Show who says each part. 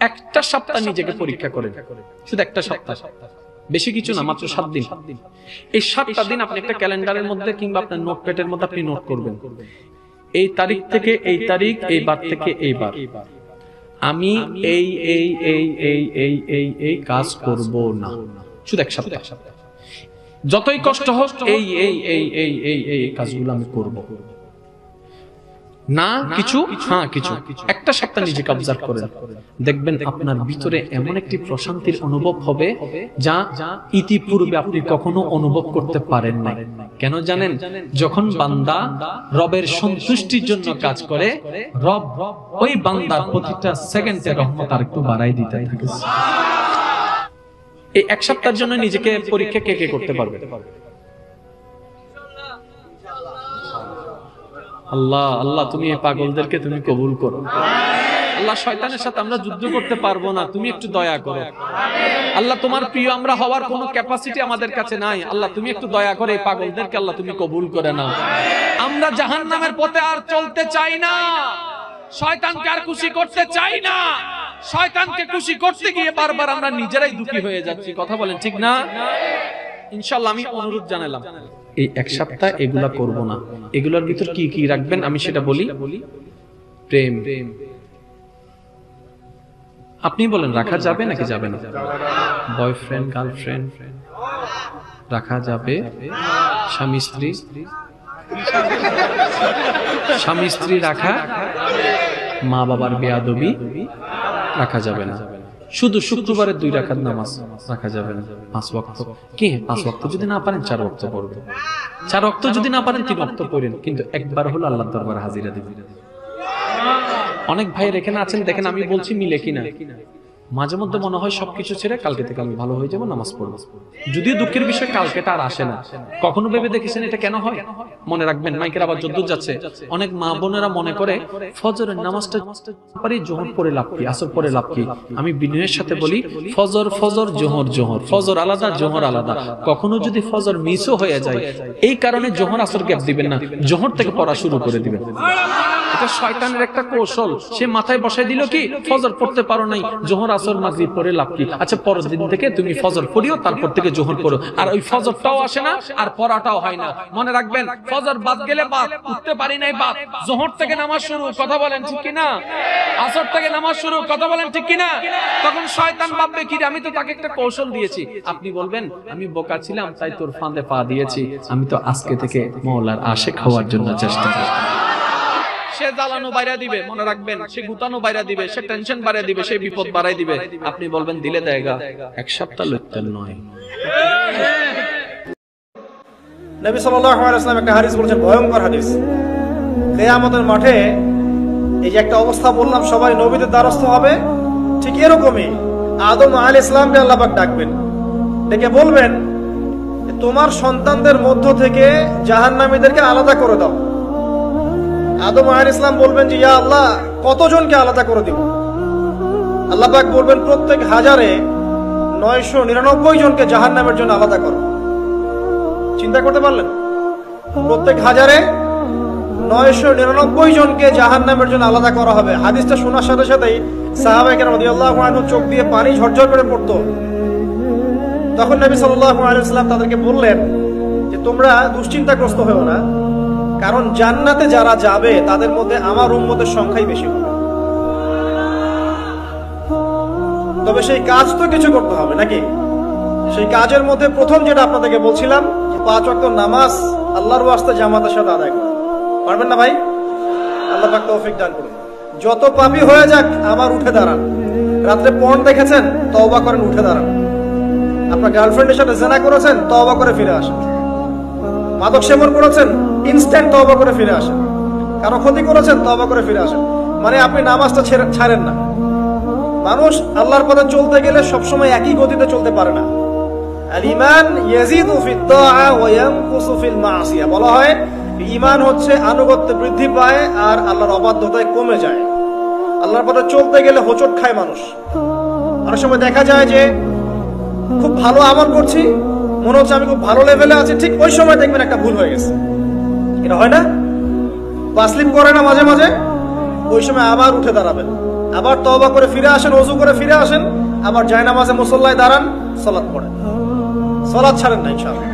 Speaker 1: একটা সপ্তাহ নিজেকে পরীক্ষা করেন, শুধু একটা সপ্তাহ, বেশি কিছু না, মাত্র 7 দিন। এই 7টা দিন আপনি একটা ক্যালেন্ডারের মধ্যে কিংবা আপনার নোটপ্যাডের মধ্যে আপনি নোট করবেন, এই তারিখ থেকে এই তারিখ, এই বার থেকে এই বার আমি এই এই এই এই এই এই এই কাজ করব না, শুধু এক সপ্তাহ। যতই কষ্ট হোক এই এই এই এই এই এই কাজগুলো আমি করব না, কিছু হ্যাঁ কিছু। একটা সপ্তাহ নিজেকে অবজার্ভ করেন, দেখবেন আপনার ভিতরে এমন একটি প্রশান্তির অনুভব হবে যা ইতিপূর্বে আপনি কখনো অনুভব করতে পারেন না। কেন জানেন? যখন বান্দা রবের সন্তুষ্টির জন্য কাজ করে, রব ওই বান্দার প্রতিটা সেকেন্ডে রহমত আর একটু বাড়াই দিতে থাকে। এই এক সপ্তাহের জন্য নিজেকে পরীক্ষা কে কে করতে পারবে? আল্লাহ আল্লাহ তুমি এই পাগলদেরকে তুমি কবুল করো। আল্লাহ শয়তানের সাথে আমরা যুদ্ধ করতে পারবো না, তুমি একটু দয়া করো। আল্লাহ তোমার প্রিয় আমরা হওয়ার কোনো ক্যাপাসিটি আমাদের কাছে নাই, আল্লাহ তুমি একটু দয়া করে এই পাগলদেরকে আল্লাহ তুমি কবুল করে নাও। আমরা জাহান্নামের পথে আর চলতে চাই না, শয়তানকে আর খুশি করতে চাই না। শয়তানকে খুশি করতে গিয়ে বারবার আমরা নিজেরাই দুঃখী হয়ে যাচ্ছি। কথা বলেন ঠিক না? ইনশাআল্লাহ আমি অনুরোধ জানালাম এই এক সপ্তাহ এগুলা করব না। এগুলোর ভিতর কি কি রাখবেন আমি সেটা বলি। প্রেম, আপনি বলেন রাখা যাবে নাকি যাবে না? বয়ফ্রেন্ড গার্লফ্রেন্ড রাখা যাবে, স্বামী স্ত্রী, স্বামী স্ত্রী রাখা, মা বাবার বেয়াদবি রাখা যাবে না। শুধু শুক্রবারে 2 রাকাত নামাজ রাখা যাবে না, 5 ওয়াক্ত। কি 5 ওয়াক্ত যদি না পারেন 4 ওয়াক্ত পড়বেন, 4 ওয়াক্ত যদি না পারেন 3 ওয়াক্ত পড়েন, কিন্তু একবার হলো আল্লাহর দরবারে হাজিরা দিবেন। অনেক ভাইয়ের এখানে আছেন, দেখেন আমি বলছি মিলে কিনা, মাঝে মধ্যে মনে হয় সবকিছু ছেড়ে কালকে থেকে আমি ভালো হয়ে যাবো, নামাজ পড়বো। যদিও দুঃখের বিষয় কালকেটা আর আসে না। কখনো ভেবে দেখেছেন এটা কেন হয়? মনে রাখবেন, মাইকের আবার যদ্দূর যাচ্ছে, অনেক মা বোনেরা মনে করে ফজরের নামাজটা পারি, জোহর পরে লাভ কি, আসর পরে লাভ কি। আমি বিনয়ের সাথে বলি, ফজর ফজর, জোহর জোহর, ফজর আলাদা জোহর আলাদা। কখনো যদি ফজর মিসও হয়ে যায়, এই কারণে জোহর আসর গ্যাপ দিবেন না, জোহর থেকে পড়া শুরু করে দিবেন। এটা শয়তানের একটা কৌশল। সে মাথায় বসাই দিল কি ফজর পড়তে পারো নাই, জোহর আসর মাগরিব পড়ে লাভ কি। আচ্ছা পরের দিন থেকে তুমি ফজর পড়িও, তারপর থেকে জোহর পড়ো, আর ওই ফজরটাও আসে না আর পড়াটাও হয় না। মনে রাখবেন, ফজর বাদ গেলে বাদ, উঠতে পারি নাই বাদ, জোহর থেকে নামাজ শুরু। কথা বলেন ঠিক কিনা? আসর থেকে নামাজ শুরু। কথা বলেন ঠিক কিনা? তখন শয়তান ভাববে কি আমি তো তাকে একটা কৌশল দিয়েছি। আপনি বলবেন আমি বোকা ছিলাম তাই তোর ফাঁদে পা দিয়েছি, আমি তো আজকে থেকে মওলার আশিক হওয়ার জন্য চেষ্টা করব। সে জ্বালানো বাইরা দিবে, মনে রাখবেন, সে গুতানো বাইরা দিবে, সে টেনশন বাড়াই দিবে, সে বিপদ বাড়াই দিবে। আপনি বলবেন দিলে দেয়গা, এক সপ্তাহ লইতেন নয়।
Speaker 2: নবী সাল্লাল্লাহু আলাইহি ওয়াসাল্লাম একটা হাদিস বলেছেন, ভয়ঙ্কর হাদিস। কিয়ামতের মাঠে এই যে একটা অবস্থা বললাম, সবাই নবীদের দ্বারস্থ হবে, ঠিক এরকমই আদম আলাইহিস সালামকে আল্লাহ পাক ডাকবেন, ডেকে বলবেন তোমার সন্তানদের মধ্য থেকে জাহান্নামীদেরকে আলাদা করে দাও। আদম আলাইহিস সালাম বলবেন যে ইয়া আল্লাহ, কতজনকে আলাদা করে দিব? আল্লাহ পাক বলবেন প্রত্যেক 1000-এ 999 জনকে জাহান্নামের জন্য আলাদা করো। চিন্তা করতে পারলেন? প্রত্যেক 1000-এ 999 জনকে জাহান্নামের জন্য আলাদা করা হবে। হাদিসটা শোনার সাথে সাথেই সাহাবায়ে কেরাম রাদিয়াল্লাহু আনহু চোখ দিয়ে পানি ঝরঝর করে পড়তো। তখন নবী সাল্লাল্লাহু আলাইহি ওয়াসাল্লাম তাদেরকে বললেন যে তোমরা দুশ্চিন্তাগ্রস্ত হও না, কারণ জান্নাতে যারা যাবে তাদের মধ্যে আমার উম্মতের সংখ্যাই বেশি হবে। তবে সেই কাজ তো কিছু করতে হবে নাকি? সেই কাজের মধ্যে প্রথম যেটা আপনাদেরকে বলছিলাম, 5 ওয়াক্ত নামাজ আল্লাহর ওয়াস্তে জামাতের সাথে আদায় করুন। পারবেন না ভাই? আল্লাহ পাক তৌফিক দান করুন। যত পাপী হয়ে যাক আবার উঠে দাঁড়ান। রাত্রে পর্ন দেখেছেন, তওবা করেন, উঠে দাঁড়ান। আপনার গার্লফ্রেন্ডের সাথে জিনা করেছেন, তওবা করে ফিরে আসেন। মাদক সেবন করেছেন, ইনস্ট্যান্ট তওবা করে ফিরে আসেন। কারো ক্ষতি করেছেন, তওবা করে ফিরে আসেন। মানে আপনি নামাজটা ছাড়েন না। মানুষ আল্লাহর পথে চলতে গেলে সবসময় একই গতিতে চলতে পারে না। আল ঈমান ইয়াজিদু ফিত তাআ ওয়া ইয়ানকুসু ফিল মাসিয়া। বলা হয় ঈমান হচ্ছে আনুগত্য বৃদ্ধি পায় আর আল্লাহর অবাধ্যতায় কমে যায়। আল্লাহর পথে চলতে গেলে হোঁচট খায় মানুষ। অনেক সময় দেখা যায় যে খুব ভালো আমল করছি, মনে হচ্ছে আমি খুব ভালো লেভেলে আছি, ঠিক ওই সময় দেখবেন একটা ভুল হয়ে গেছে। এটা হয় না? পা স্লিপ করে না মাঝে মাঝে? ওই সময় আবার উঠে দাঁড়াবেন, আবার তওবা করে ফিরে আসেন, ওযু করে ফিরে আসেন, আবার জায়নামাজে মুসল্লায় দাঁড়ান, সালাত পড়েন, সালাত ছাড়েন না ইনশাআল্লাহ।